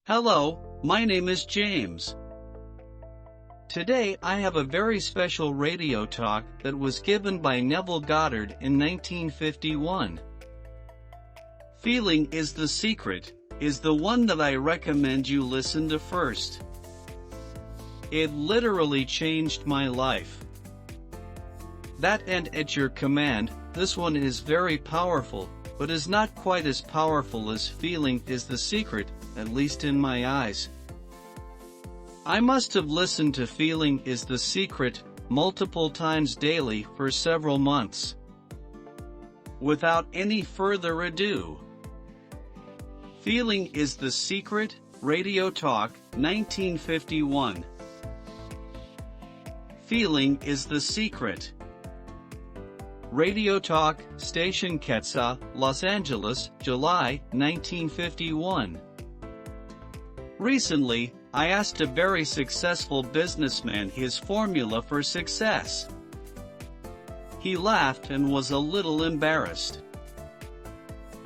Hello, my name is James. Today I have a very special radio talk that was given by Neville Goddard in 1951. Feeling is the Secret is the one that I recommend you listen to first. It literally changed my life. That and at your command, this one is very powerful, but is not quite as powerful as Feeling is the Secret, at least in my eyes. I must have listened to Feeling is the Secret multiple times daily for several months. Without any further ado, Feeling is the Secret, Radio Talk, 1951. Feeling is the Secret. Radio Talk, Station Quetzal, Los Angeles, July, 1951. Recently, I asked a very successful businessman his formula for success. He laughed and was a little embarrassed.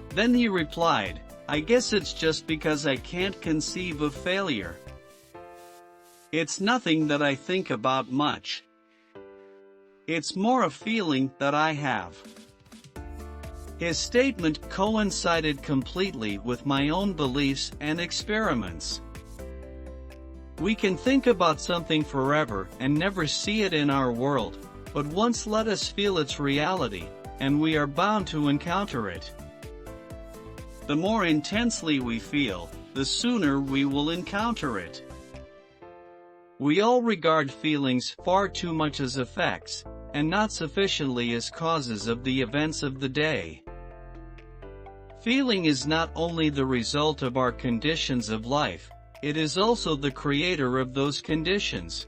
Then he replied, "I guess it's just because I can't conceive of failure. It's nothing that I think about much. It's more a feeling that I have." His statement coincided completely with my own beliefs and experiments. We can think about something forever and never see it in our world, but once let us feel its reality, and we are bound to encounter it. The more intensely we feel, the sooner we will encounter it. We all regard feelings far too much as effects, and not sufficiently as causes of the events of the day. Feeling is not only the result of our conditions of life, it is also the creator of those conditions.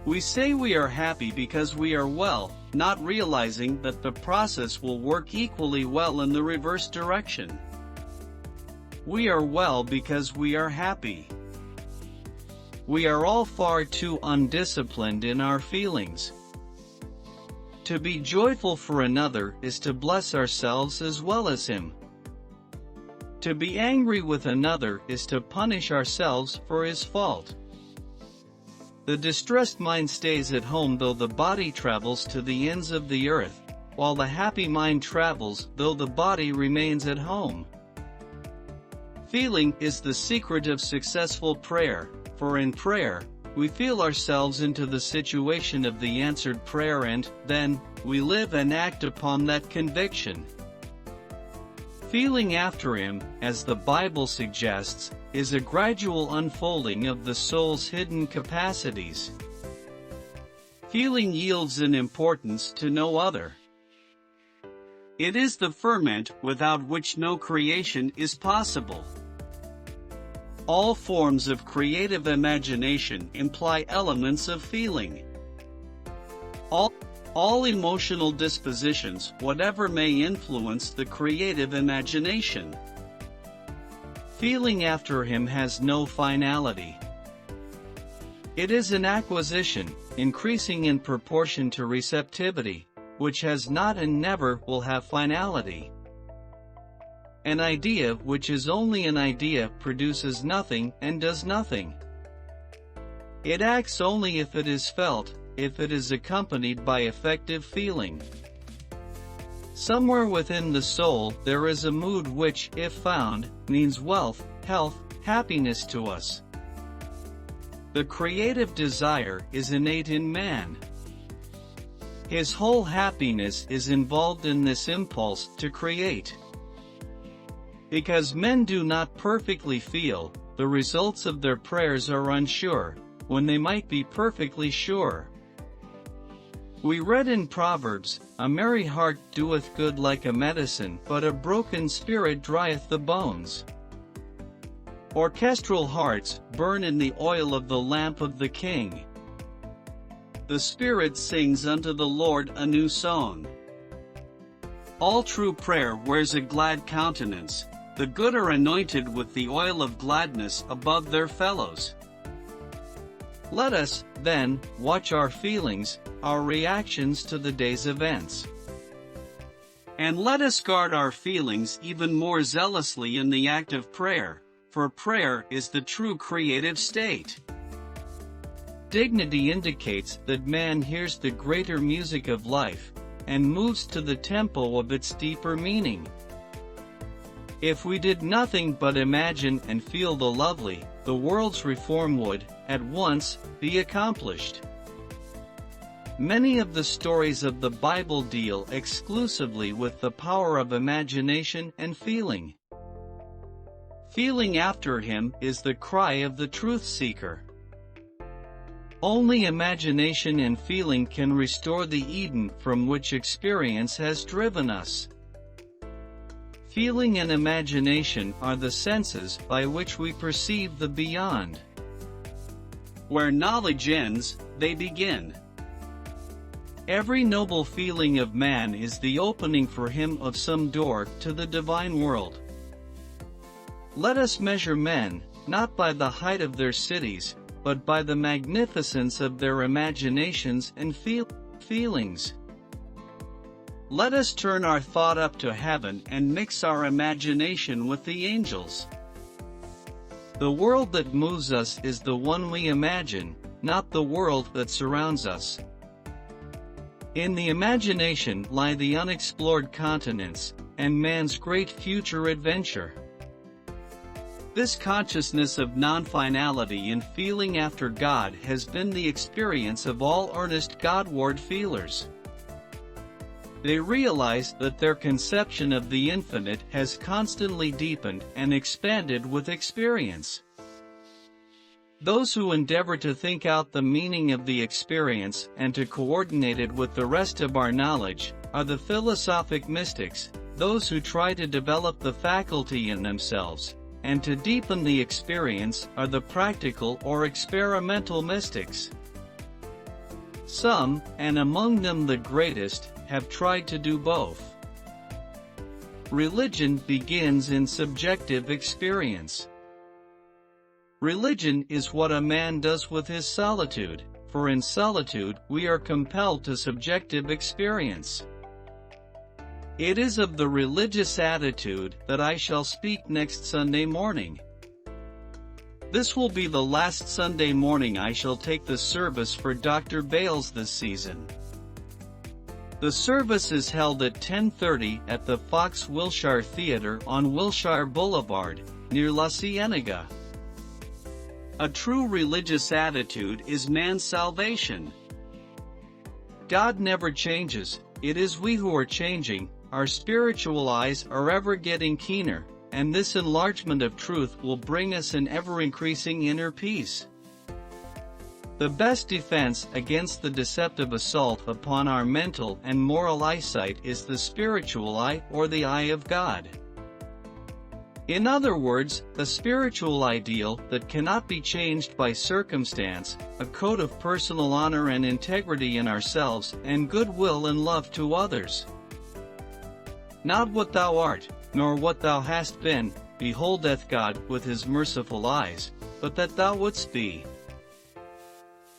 We say we are happy because we are well, not realizing that the process will work equally well in the reverse direction. We are well because we are happy. We are all far too undisciplined in our feelings. To be joyful for another is to bless ourselves as well as him. To be angry with another is to punish ourselves for his fault. The distressed mind stays at home though the body travels to the ends of the earth, while the happy mind travels though the body remains at home. Feeling is the secret of successful prayer, for in prayer, we feel ourselves into the situation of the answered prayer and, then, we live and act upon that conviction. Feeling after him, as the Bible suggests, is a gradual unfolding of the soul's hidden capacities. Feeling yields in importance to no other. It is the ferment without which no creation is possible. All forms of creative imagination imply elements of feeling. All emotional dispositions, whatever may influence the creative imagination. Feeling after him has no finality. It is an acquisition, increasing in proportion to receptivity, which has not and never will have finality. An idea which is only an idea produces nothing and does nothing. It acts only if it is felt, if it is accompanied by effective feeling. Somewhere within the soul there is a mood which, if found, means wealth, health, happiness to us. The creative desire is innate in man. His whole happiness is involved in this impulse to create. Because men do not perfectly feel, the results of their prayers are unsure, when they might be perfectly sure. We read in Proverbs, "A merry heart doeth good like a medicine, but a broken spirit drieth the bones." Orchestral hearts burn in the oil of the lamp of the King. The Spirit sings unto the Lord a new song. All true prayer wears a glad countenance. The good are anointed with the oil of gladness above their fellows. Let us, then, watch our feelings, our reactions to the day's events. And let us guard our feelings even more zealously in the act of prayer, for prayer is the true creative state. Dignity indicates that man hears the greater music of life, and moves to the tempo of its deeper meaning. If we did nothing but imagine and feel the lovely, the world's reform would, at once, be accomplished. Many of the stories of the Bible deal exclusively with the power of imagination and feeling. Feeling after him is the cry of the truth seeker. Only imagination and feeling can restore the Eden from which experience has driven us. Feeling and imagination are the senses by which we perceive the beyond. Where knowledge ends, they begin. Every noble feeling of man is the opening for him of some door to the divine world. Let us measure men, not by the height of their cities, but by the magnificence of their imaginations and feelings. Let us turn our thought up to heaven and mix our imagination with the angels. The world that moves us is the one we imagine, not the world that surrounds us. In the imagination lie the unexplored continents, and man's great future adventure. This consciousness of non-finality in feeling after God has been the experience of all earnest Godward feelers. They realize that their conception of the infinite has constantly deepened and expanded with experience. Those who endeavor to think out the meaning of the experience and to coordinate it with the rest of our knowledge are the philosophic mystics, those who try to develop the faculty in themselves and to deepen the experience are the practical or experimental mystics. Some, and among them the greatest, have tried to do both. Religion begins in subjective experience. Religion is what a man does with his solitude, for in solitude we are compelled to subjective experience. It is of the religious attitude that I shall speak next Sunday morning. This will be the last Sunday morning I shall take the service for Dr. Bales this season. The service is held at 10:30 at the Fox Wilshire Theatre on Wilshire Boulevard, near La Cienega. A true religious attitude is man's salvation. God never changes, it is we who are changing. Our spiritual eyes are ever getting keener, and this enlargement of truth will bring us an ever-increasing inner peace. The best defense against the deceptive assault upon our mental and moral eyesight is the spiritual eye or the eye of God. In other words, a spiritual ideal that cannot be changed by circumstance, a code of personal honor and integrity in ourselves and goodwill and love to others. Not what thou art, nor what thou hast been, beholdeth God with his merciful eyes, but that thou wouldst be.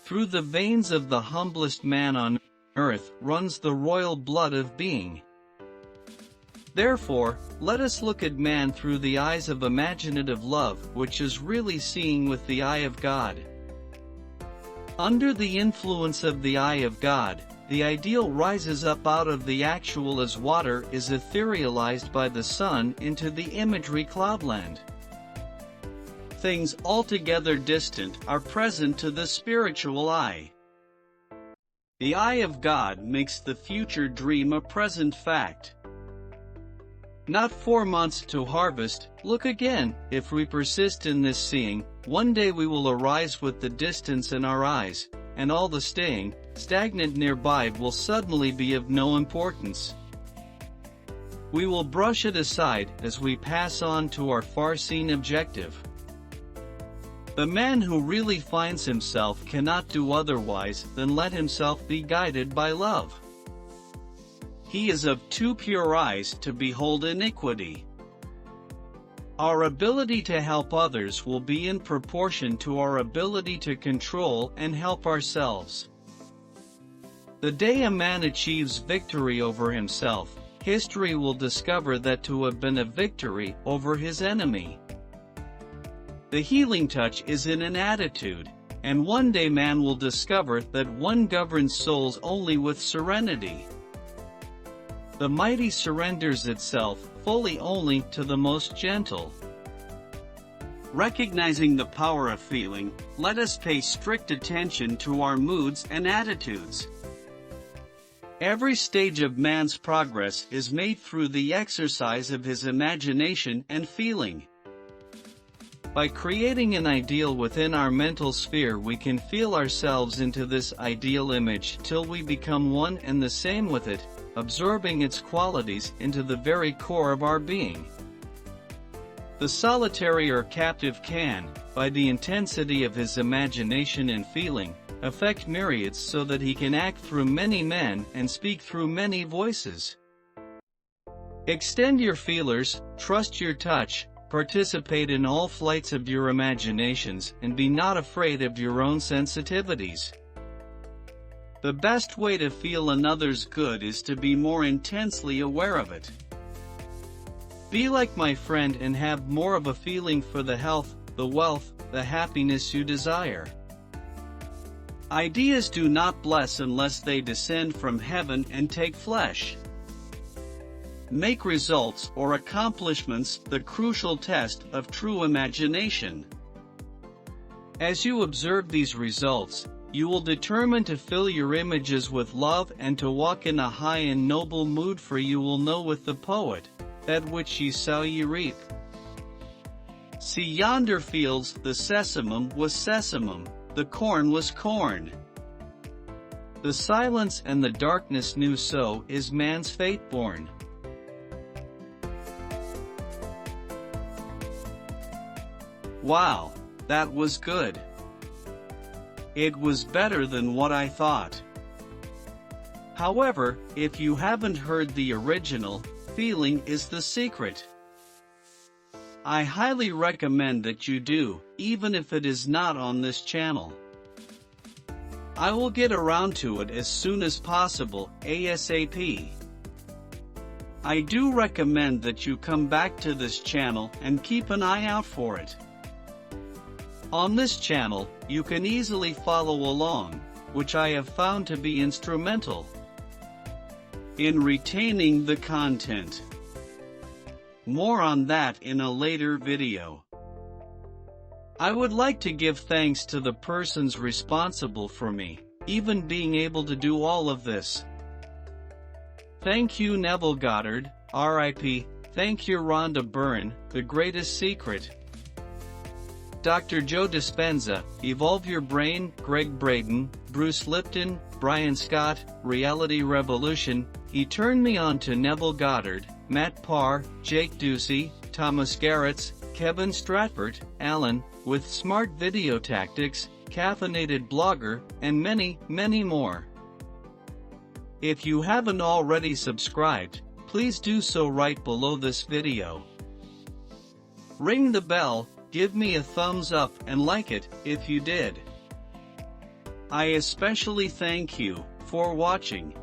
Through the veins of the humblest man on earth runs the royal blood of being. Therefore, let us look at man through the eyes of imaginative love, which is really seeing with the eye of God. Under the influence of the eye of God, the ideal rises up out of the actual as water is etherealized by the sun into the imagery cloudland. Things altogether distant are present to the spiritual eye. The eye of God makes the future dream a present fact. Not 4 months to harvest, look again, if we persist in this seeing, one day we will arise with the distance in our eyes, and all the staying, stagnant nearby will suddenly be of no importance. We will brush it aside as we pass on to our far-seen objective. The man who really finds himself cannot do otherwise than let himself be guided by love. He is of too pure eyes to behold iniquity. Our ability to help others will be in proportion to our ability to control and help ourselves. The day a man achieves victory over himself, history will discover that to have been a victory over his enemy. The healing touch is in an attitude, and one day man will discover that one governs souls only with serenity. The mighty surrenders itself fully only to the most gentle. Recognizing the power of feeling, let us pay strict attention to our moods and attitudes. Every stage of man's progress is made through the exercise of his imagination and feeling. By creating an ideal within our mental sphere, we can feel ourselves into this ideal image till we become one and the same with it, absorbing its qualities into the very core of our being. The solitary or captive can, by the intensity of his imagination and feeling, affect myriads so that he can act through many men and speak through many voices. Extend your feelers, trust your touch, participate in all flights of your imaginations, and be not afraid of your own sensitivities. The best way to feel another's good is to be more intensely aware of it. Be like my friend and have more of a feeling for the health, the wealth, the happiness you desire. Ideas do not bless unless they descend from heaven and take flesh. Make results or accomplishments the crucial test of true imagination. As you observe these results, you will determine to fill your images with love and to walk in a high and noble mood, for you will know with the poet, that which ye sow ye reap. See yonder fields, the sesamum was sesamum, the corn was corn. The silence and the darkness knew, so is man's fate born. Wow, that was good. It was better than what I thought. However, if you haven't heard the original, feeling is the secret. I highly recommend that you do, even if it is not on this channel. I will get around to it as soon as possible, ASAP. I do recommend that you come back to this channel and keep an eye out for it. On this channel, you can easily follow along, which I have found to be instrumental in retaining the content. More on that in a later video. I would like to give thanks to the persons responsible for me even being able to do all of this. Thank you, Neville Goddard, RIP. Thank you, Rhonda Byrne, The Greatest Secret. Dr. Joe Dispenza, Evolve Your Brain, Greg Braden, Bruce Lipton, Brian Scott, Reality Revolution. He turned me on to Neville Goddard, Matt Parr, Jake Ducey, Thomas Garretts, Kevin Stratford, Alan, with Smart Video Tactics, Caffeinated Blogger, and many, many more. If you haven't already subscribed, please do so right below this video. Ring the bell, give me a thumbs up and like it, if you did. I especially thank you for watching.